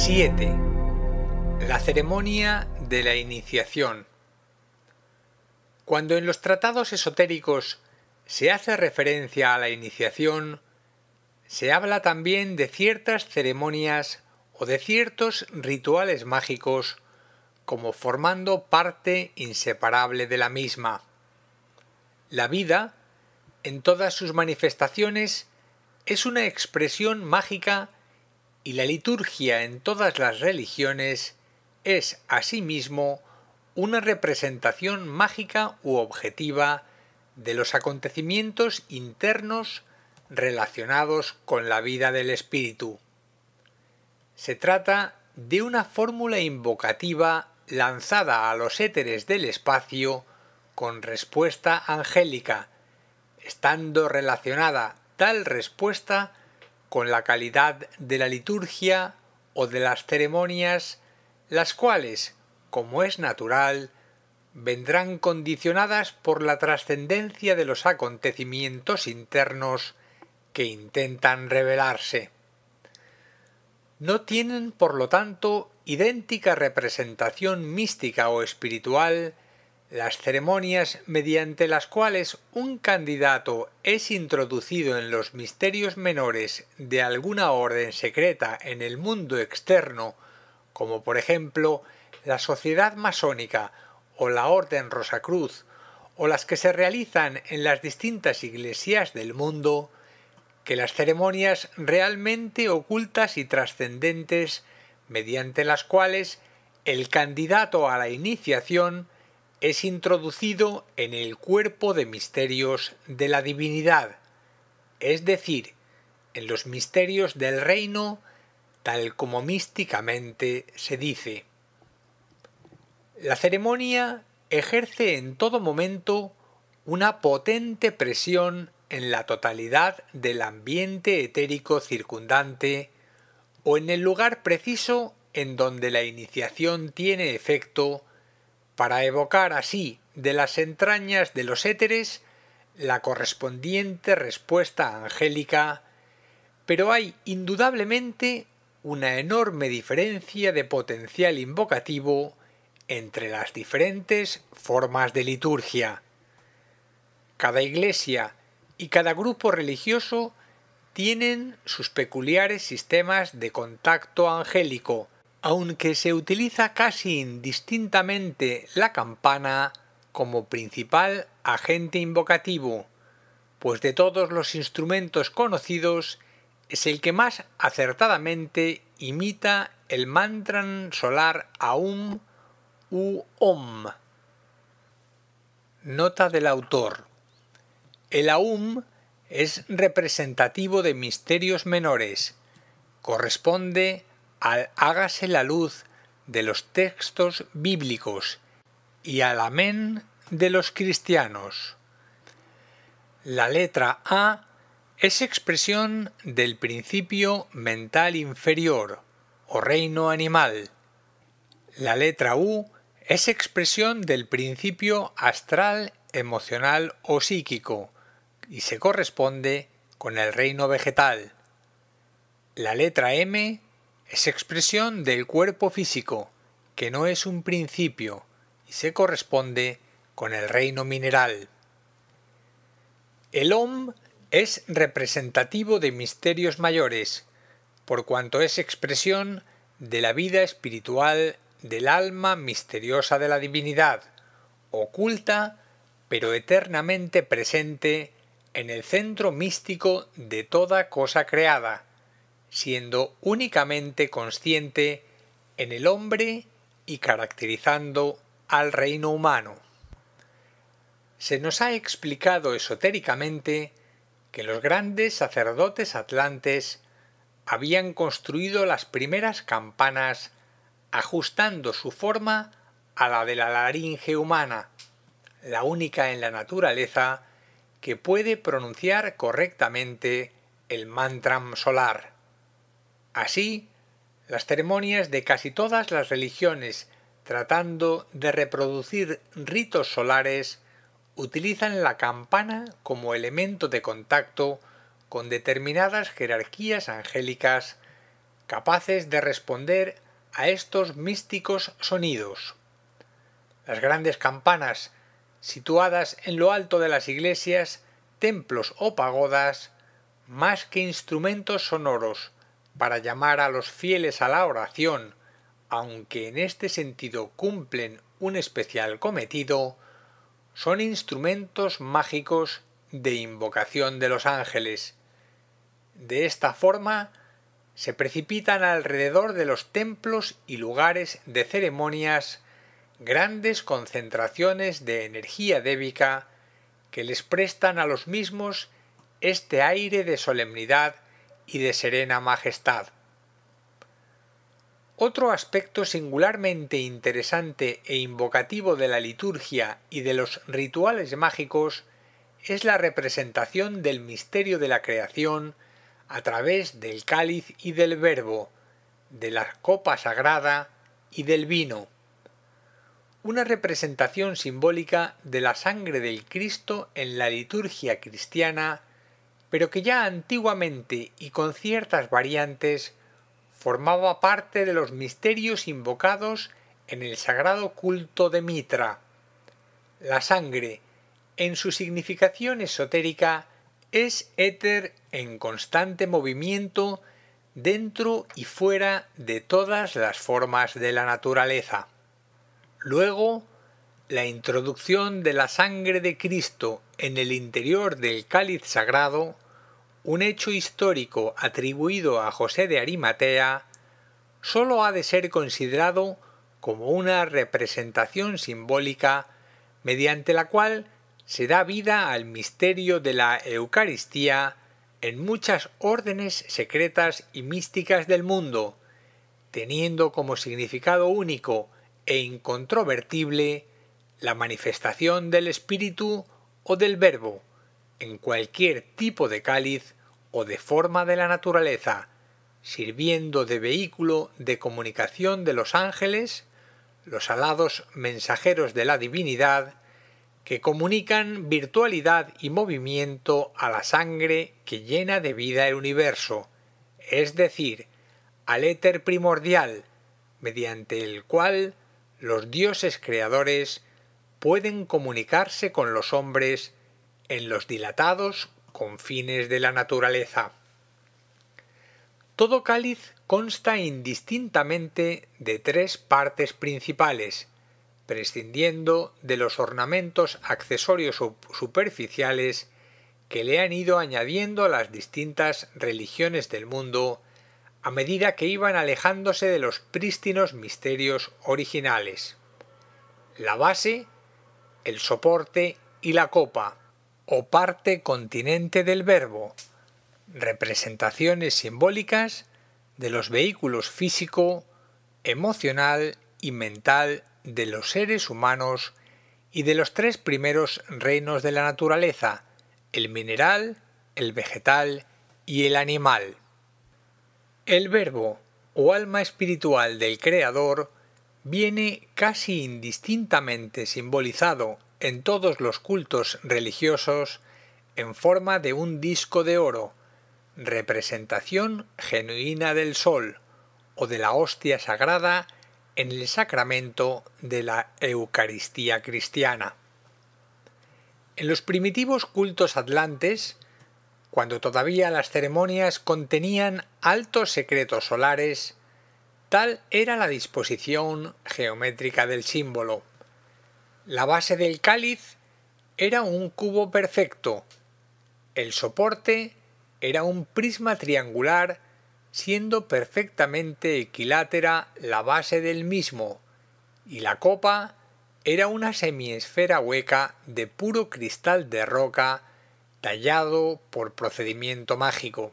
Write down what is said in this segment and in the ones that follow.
7. La ceremonia de la iniciación. Cuando en los tratados esotéricos se hace referencia a la iniciación, se habla también de ciertas ceremonias o de ciertos rituales mágicos como formando parte inseparable de la misma. La vida, en todas sus manifestaciones, es una expresión mágica y la liturgia en todas las religiones es asimismo una representación mágica u objetiva de los acontecimientos internos relacionados con la vida del espíritu. Se trata de una fórmula invocativa lanzada a los éteres del espacio con respuesta angélica, estando relacionada tal respuesta con la calidad de la liturgia o de las ceremonias, las cuales, como es natural, vendrán condicionadas por la trascendencia de los acontecimientos internos que intentan revelarse. No tienen, por lo tanto, idéntica representación mística o espiritual las ceremonias mediante las cuales un candidato es introducido en los misterios menores de alguna orden secreta en el mundo externo, como por ejemplo la sociedad masónica o la orden Rosacruz, o las que se realizan en las distintas iglesias del mundo, que las ceremonias realmente ocultas y trascendentes mediante las cuales el candidato a la iniciación es introducido en el cuerpo de misterios de la divinidad, es decir, en los misterios del reino, tal como místicamente se dice. La ceremonia ejerce en todo momento una potente presión en la totalidad del ambiente etérico circundante o en el lugar preciso en donde la iniciación tiene efecto, para evocar así de las entrañas de los éteres la correspondiente respuesta angélica, pero hay indudablemente una enorme diferencia de potencial invocativo entre las diferentes formas de liturgia. Cada iglesia y cada grupo religioso tienen sus peculiares sistemas de contacto angélico, aunque se utiliza casi indistintamente la campana como principal agente invocativo, pues de todos los instrumentos conocidos es el que más acertadamente imita el mantra solar Aum u Om. Nota del autor. El Aum es representativo de misterios menores, corresponde al hágase la luz de los textos bíblicos y al amén de los cristianos. La letra A es expresión del principio mental inferior o reino animal. La letra U es expresión del principio astral, emocional o psíquico y se corresponde con el reino vegetal. La letra M es expresión del cuerpo físico, que no es un principio, y se corresponde con el reino mineral. El Om es representativo de misterios mayores, por cuanto es expresión de la vida espiritual del alma misteriosa de la divinidad, oculta pero eternamente presente en el centro místico de toda cosa creada, siendo únicamente consciente en el hombre y caracterizando al reino humano. Se nos ha explicado esotéricamente que los grandes sacerdotes atlantes habían construido las primeras campanas ajustando su forma a la de la laringe humana, la única en la naturaleza que puede pronunciar correctamente el mantram solar. Así, las ceremonias de casi todas las religiones tratando de reproducir ritos solares utilizan la campana como elemento de contacto con determinadas jerarquías angélicas capaces de responder a estos místicos sonidos. Las grandes campanas situadas en lo alto de las iglesias, templos o pagodas, más que instrumentos sonoros para llamar a los fieles a la oración, aunque en este sentido cumplen un especial cometido, son instrumentos mágicos de invocación de los ángeles. De esta forma, se precipitan alrededor de los templos y lugares de ceremonias grandes concentraciones de energía débica que les prestan a los mismos este aire de solemnidad y de serena majestad. Otro aspecto singularmente interesante e invocativo de la liturgia y de los rituales mágicos es la representación del misterio de la creación a través del cáliz y del verbo, de la copa sagrada y del vino. Una representación simbólica de la sangre del Cristo en la liturgia cristiana, pero que ya antiguamente y con ciertas variantes formaba parte de los misterios invocados en el sagrado culto de Mitra. La sangre, en su significación esotérica, es éter en constante movimiento dentro y fuera de todas las formas de la naturaleza. Luego, la introducción de la sangre de Cristo en el interior del cáliz sagrado, un hecho histórico atribuido a José de Arimatea, sólo ha de ser considerado como una representación simbólica mediante la cual se da vida al misterio de la Eucaristía en muchas órdenes secretas y místicas del mundo, teniendo como significado único e incontrovertible la manifestación del Espíritu o del Verbo en cualquier tipo de cáliz o de forma de la naturaleza, sirviendo de vehículo de comunicación de los ángeles, los alados mensajeros de la divinidad, que comunican virtualidad y movimiento a la sangre que llena de vida el universo, es decir, al éter primordial, mediante el cual los dioses creadores pueden comunicarse con los hombres en los dilatados confines de la naturaleza. Todo cáliz consta indistintamente de tres partes principales, prescindiendo de los ornamentos accesorios o superficiales que le han ido añadiendo las distintas religiones del mundo a medida que iban alejándose de los prístinos misterios originales. La base, el soporte y la copa, o parte continente del verbo, representaciones simbólicas de los vehículos físico, emocional y mental de los seres humanos y de los tres primeros reinos de la naturaleza, el mineral, el vegetal y el animal. El verbo o alma espiritual del Creador viene casi indistintamente simbolizado en todos los cultos religiosos en forma de un disco de oro, representación genuina del sol o de la hostia sagrada en el sacramento de la Eucaristía cristiana. En los primitivos cultos atlantes, cuando todavía las ceremonias contenían altos secretos solares, tal era la disposición geométrica del símbolo. La base del cáliz era un cubo perfecto, el soporte era un prisma triangular, siendo perfectamente equilátera la base del mismo, y la copa era una semiesfera hueca de puro cristal de roca tallado por procedimiento mágico.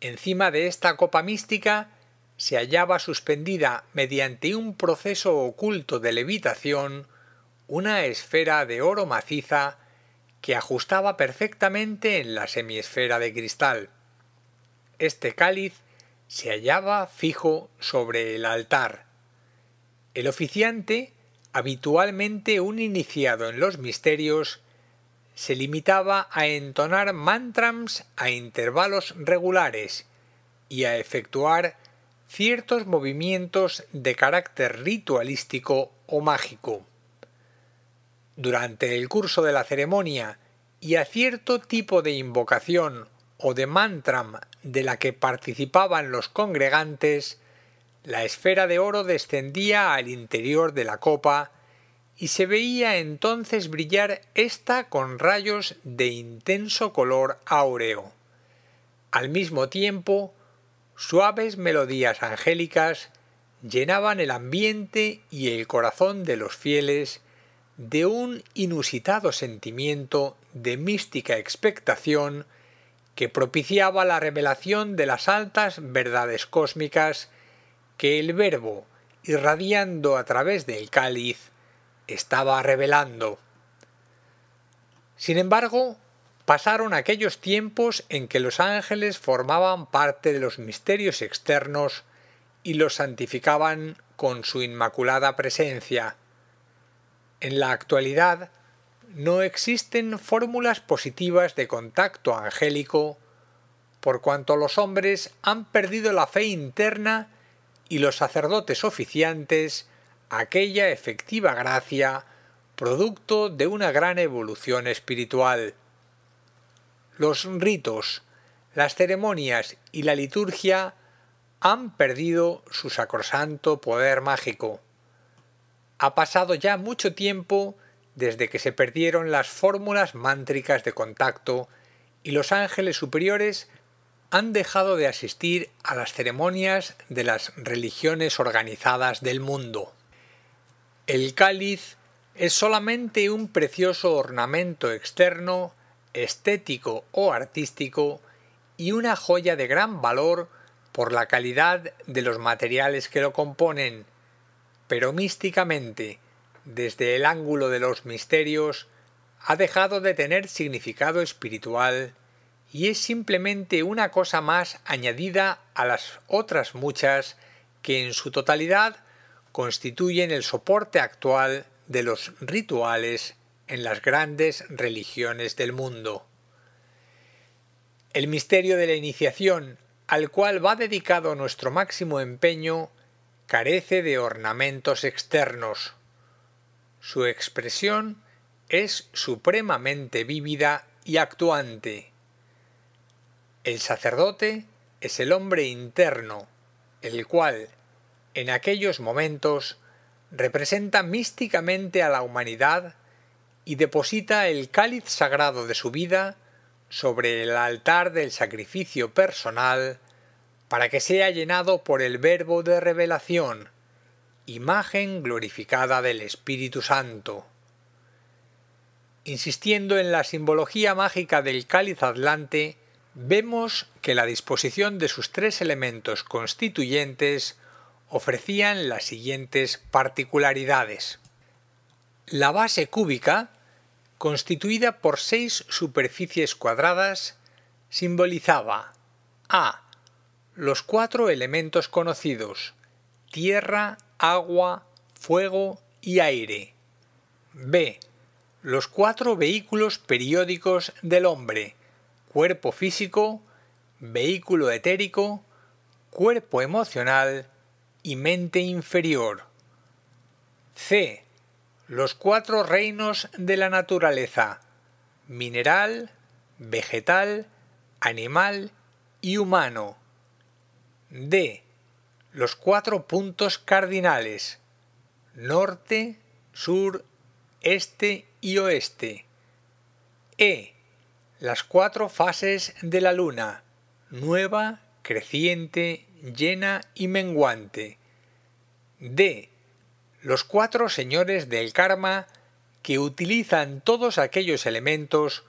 Encima de esta copa mística se hallaba suspendida mediante un proceso oculto de levitación una esfera de oro maciza que ajustaba perfectamente en la semiesfera de cristal. Este cáliz se hallaba fijo sobre el altar. El oficiante, habitualmente un iniciado en los misterios, se limitaba a entonar mantras a intervalos regulares y a efectuar ciertos movimientos de carácter ritualístico o mágico. Durante el curso de la ceremonia y a cierto tipo de invocación o de mantra de la que participaban los congregantes, la esfera de oro descendía al interior de la copa y se veía entonces brillar ésta con rayos de intenso color áureo. Al mismo tiempo, suaves melodías angélicas llenaban el ambiente y el corazón de los fieles de un inusitado sentimiento de mística expectación que propiciaba la revelación de las altas verdades cósmicas que el Verbo, irradiando a través del cáliz, estaba revelando. Sin embargo, pasaron aquellos tiempos en que los ángeles formaban parte de los misterios externos y los santificaban con su inmaculada presencia. En la actualidad no existen fórmulas positivas de contacto angélico, por cuanto los hombres han perdido la fe interna y los sacerdotes oficiantes aquella efectiva gracia, producto de una gran evolución espiritual. Los ritos, las ceremonias y la liturgia han perdido su sacrosanto poder mágico. Ha pasado ya mucho tiempo desde que se perdieron las fórmulas mántricas de contacto y los ángeles superiores han dejado de asistir a las ceremonias de las religiones organizadas del mundo. El cáliz es solamente un precioso ornamento externo, estético o artístico, y una joya de gran valor por la calidad de los materiales que lo componen, pero místicamente, desde el ángulo de los misterios, ha dejado de tener significado espiritual y es simplemente una cosa más añadida a las otras muchas que en su totalidad constituyen el soporte actual de los rituales en las grandes religiones del mundo. El misterio de la iniciación, al cual va dedicado nuestro máximo empeño, carece de ornamentos externos. Su expresión es supremamente vívida y actuante. El sacerdote es el hombre interno, el cual, en aquellos momentos, representa místicamente a la humanidad y deposita el cáliz sagrado de su vida sobre el altar del sacrificio personal para que sea llenado por el Verbo de revelación, imagen glorificada del Espíritu Santo. Insistiendo en la simbología mágica del cáliz atlante, vemos que la disposición de sus tres elementos constituyentes ofrecían las siguientes particularidades. La base cúbica, constituida por 6 superficies cuadradas, simbolizaba a. Los 4 elementos conocidos: tierra, agua, fuego y aire. b. Los 4 vehículos periódicos del hombre: cuerpo físico, vehículo etérico, cuerpo emocional y mente inferior. C. Los 4 reinos de la naturaleza: mineral, vegetal, animal y humano. D. Los 4 puntos cardinales: norte, sur, este y oeste. E. Las 4 fases de la luna: nueva, creciente, llena y menguante. D. Los 4 señores del karma que utilizan todos aquellos elementos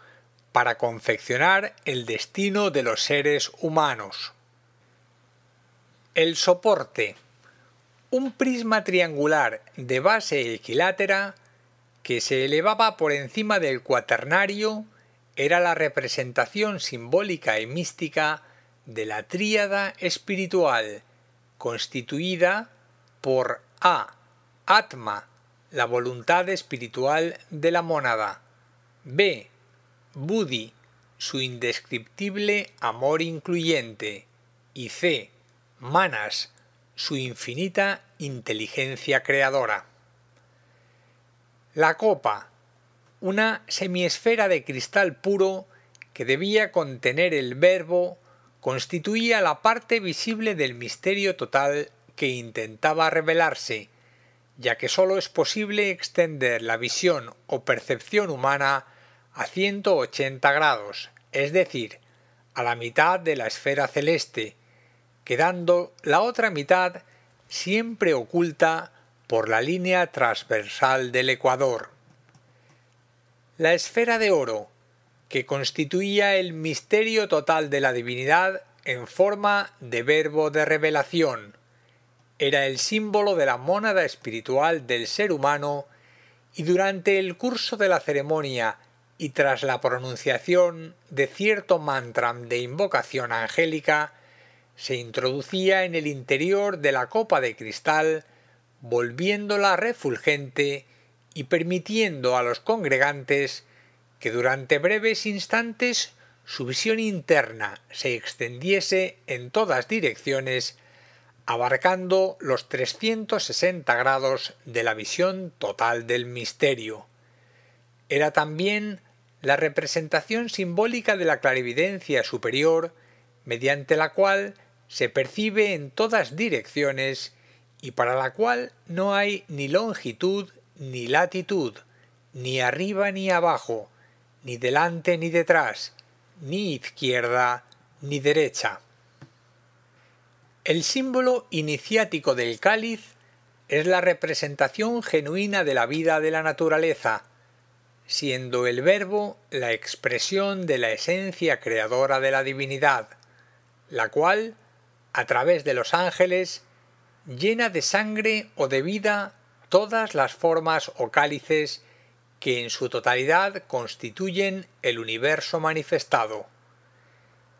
para confeccionar el destino de los seres humanos. El soporte: un prisma triangular de base equilátera que se elevaba por encima del cuaternario, era la representación simbólica y mística de la tríada espiritual, constituida por A. Atma, la voluntad espiritual de la mónada; B. Buddhi, su indescriptible amor incluyente; y C. Manas, su infinita inteligencia creadora. La copa, una semiesfera de cristal puro que debía contener el Verbo, constituía la parte visible del misterio total que intentaba revelarse, ya que sólo es posible extender la visión o percepción humana a 180 grados, es decir, a la mitad de la esfera celeste, quedando la otra mitad siempre oculta por la línea transversal del ecuador. La esfera de oro, que constituía el misterio total de la divinidad en forma de verbo de revelación, era el símbolo de la mónada espiritual del ser humano, y durante el curso de la ceremonia y tras la pronunciación de cierto mantra de invocación angélica, se introducía en el interior de la copa de cristal, volviéndola refulgente y permitiendo a los congregantes que durante breves instantes su visión interna se extendiese en todas direcciones, abarcando los 360 grados de la visión total del misterio. Era también la representación simbólica de la clarividencia superior, mediante la cual se percibe en todas direcciones y para la cual no hay ni longitud ni latitud, ni arriba ni abajo, ni delante ni detrás, ni izquierda ni derecha. El símbolo iniciático del cáliz es la representación genuina de la vida de la naturaleza, siendo el Verbo la expresión de la esencia creadora de la divinidad, la cual, a través de los ángeles, llena de sangre o de vida todas las formas o cálices que en su totalidad constituyen el universo manifestado.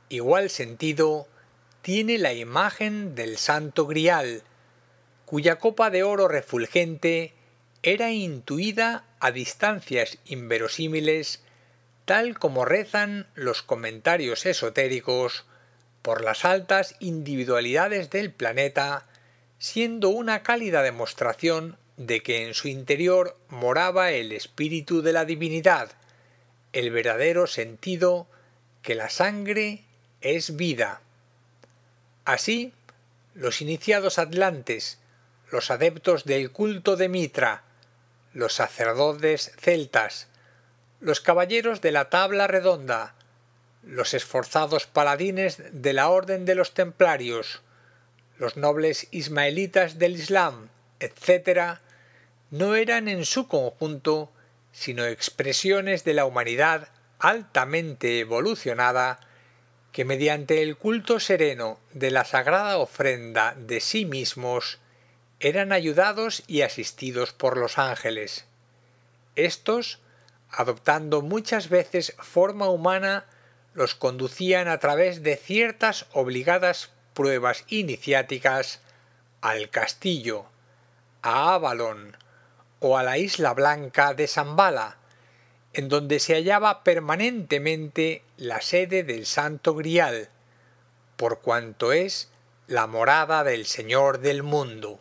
Igual sentido tiene la imagen del Santo Grial, cuya copa de oro refulgente era intuida a distancias inverosímiles, tal como rezan los comentarios esotéricos, por las altas individualidades del planeta, siendo una cálida demostración de que en su interior moraba el espíritu de la divinidad, el verdadero sentido que la sangre es vida. Así, los iniciados atlantes, los adeptos del culto de Mitra, los sacerdotes celtas, los caballeros de la tabla redonda, los esforzados paladines de la Orden de los Templarios, los nobles ismaelitas del Islam, etc., no eran en su conjunto sino expresiones de la humanidad altamente evolucionada que mediante el culto sereno de la sagrada ofrenda de sí mismos eran ayudados y asistidos por los ángeles. Estos, adoptando muchas veces forma humana, los conducían a través de ciertas obligadas pruebas iniciáticas al castillo, a Avalon o a la isla blanca de Shambhala, en donde se hallaba permanentemente la sede del Santo Grial, por cuanto es la morada del Señor del mundo.